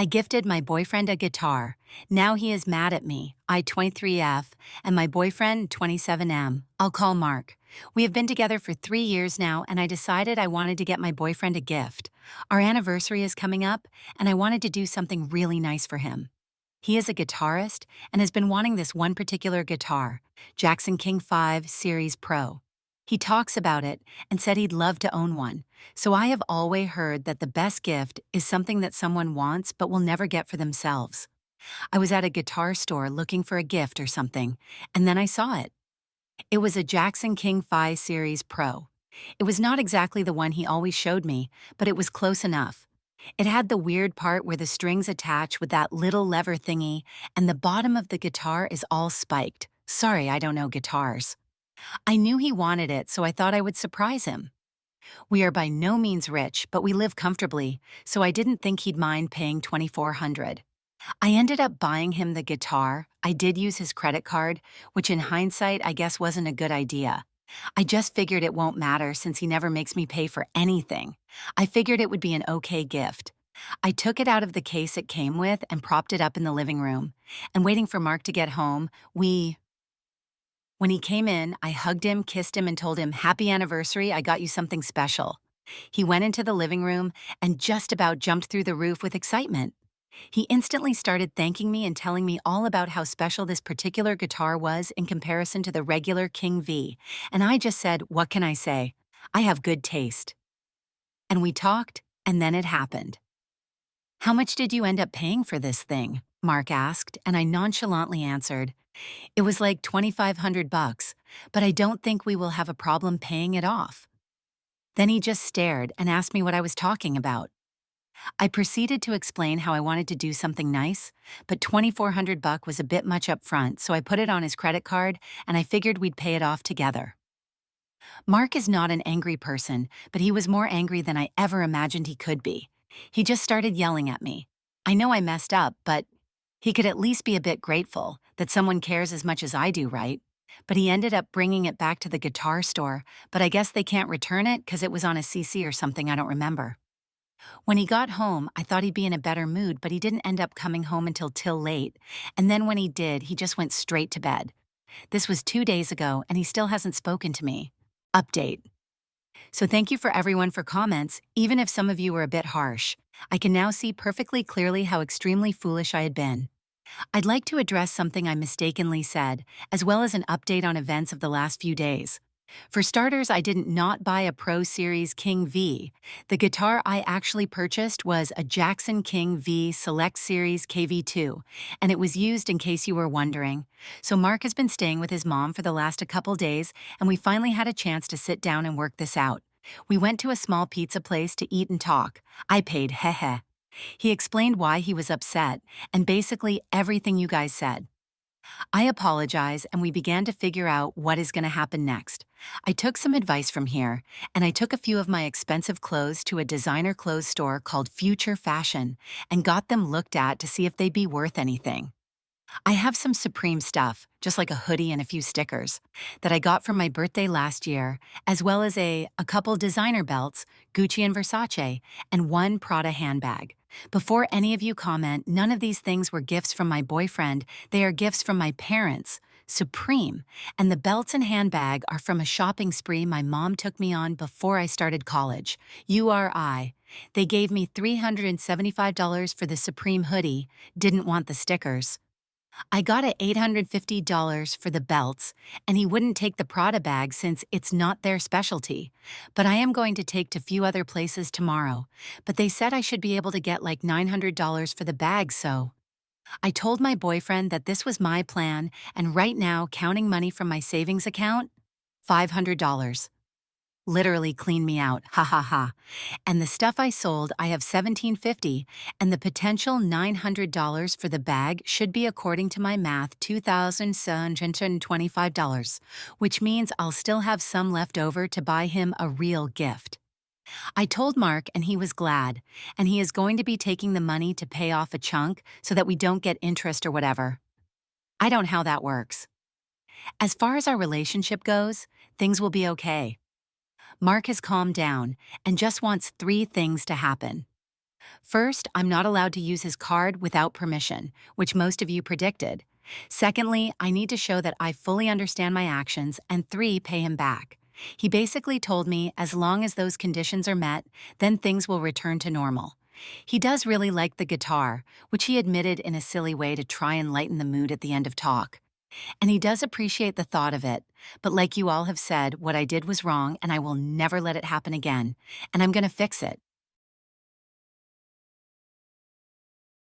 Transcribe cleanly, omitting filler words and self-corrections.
I gifted my boyfriend a guitar. Now he is mad at me, I 23F, and my boyfriend 27M. I'll call Mark. We have been together for 3 years now, and I decided I wanted to get my boyfriend a gift. Our anniversary is coming up, and I wanted to do something really nice for him. He is a guitarist and has been wanting this one particular guitar, Jackson King 5 Series Pro. He talks about it and said he'd love to own one, so I have always heard that the best gift is something that someone wants but will never get for themselves. I was at a guitar store looking for a gift or something, and then I saw it. It was a Jackson King 5 Series Pro. It was not exactly the one he always showed me, but it was close enough. It had the weird part where the strings attach with that little lever thingy, and the bottom of the guitar is all spiked. Sorry, I don't know guitars. I knew he wanted it, so I thought I would surprise him. We are by no means rich, but we live comfortably, so I didn't think he'd mind paying $2,400. I ended up buying him the guitar. I did use his credit card, which in hindsight I guess wasn't a good idea. I just figured it won't matter since he never makes me pay for anything. I figured it would be an okay gift. I took it out of the case it came with and propped it up in the living room. And waiting for Mark to get home, When he came in, I hugged him, kissed him, and told him, "Happy anniversary, I got you something special." He went into the living room and just about jumped through the roof with excitement. He instantly started thanking me and telling me all about how special this particular guitar was in comparison to the regular King V, and I just said, "What can I say? I have good taste." And we talked, and then it happened. "How much did you end up paying for this thing?" Mark asked, and I nonchalantly answered, "It was like $2,500, but I don't think we will have a problem paying it off." Then he just stared and asked me what I was talking about. I proceeded to explain how I wanted to do something nice, but $2,400 was a bit much up front, so I put it on his credit card and I figured we'd pay it off together. Mark is not an angry person, but he was more angry than I ever imagined he could be. He just started yelling at me. I know I messed up, but he could at least be a bit grateful that someone cares as much as I do, right? But he ended up bringing it back to the guitar store, but I guess they can't return it because it was on a CC or something, I don't remember. When he got home, I thought he'd be in a better mood, but he didn't end up coming home until late, and then when he did, he just went straight to bed. This was 2 days ago, and he still hasn't spoken to me. Update. So thank you for everyone for comments, even if some of you were a bit harsh. I can now see perfectly clearly how extremely foolish I had been. I'd like to address something I mistakenly said, as well as an update on events of the last few days. For starters, I did not buy a Pro Series King V. The guitar I actually purchased was a Jackson King V Select Series KV2, and it was used in case you were wondering. So Mark has been staying with his mom for the last couple days, and we finally had a chance to sit down and work this out. We went to a small pizza place to eat and talk. I paid, heh. He explained why he was upset, and basically everything you guys said. I apologize, and we began to figure out what is going to happen next. I took some advice from here, and I took a few of my expensive clothes to a designer clothes store called Future Fashion and got them looked at to see if they'd be worth anything. I have some Supreme stuff, just like a hoodie and a few stickers, that I got for my birthday last year, as well as a couple designer belts, Gucci and Versace, and one Prada handbag. Before any of you comment, none of these things were gifts from my boyfriend, they are gifts from my parents, Supreme, and the belts and handbag are from a shopping spree my mom took me on before I started college. URI. They gave me $375 for the Supreme hoodie, didn't want the stickers. I got $850 for the belts, and he wouldn't take the Prada bag since it's not their specialty. But I am going to take to few other places tomorrow. But they said I should be able to get like $900 for the bag, so I told my boyfriend that this was my plan, and right now, counting money from my savings account, $500. Literally cleaned me out, ha ha ha. And the stuff I sold, I have $1,750, and the potential $900 for the bag should be, according to my math, $2,725, which means I'll still have some left over to buy him a real gift. I told Mark and he was glad, and he is going to be taking the money to pay off a chunk so that we don't get interest or whatever. I don't know how that works. As far as our relationship goes, things will be okay. Mark has calmed down and just wants 3 things to happen. First, I'm not allowed to use his card without permission, which most of you predicted. Secondly, I need to show that I fully understand my actions, and three, pay him back. He basically told me as long as those conditions are met, then things will return to normal. He does really like the guitar, which he admitted in a silly way to try and lighten the mood at the end of talk. And he does appreciate the thought of it, but like you all have said, what I did was wrong and I will never let it happen again, and I'm gonna fix it.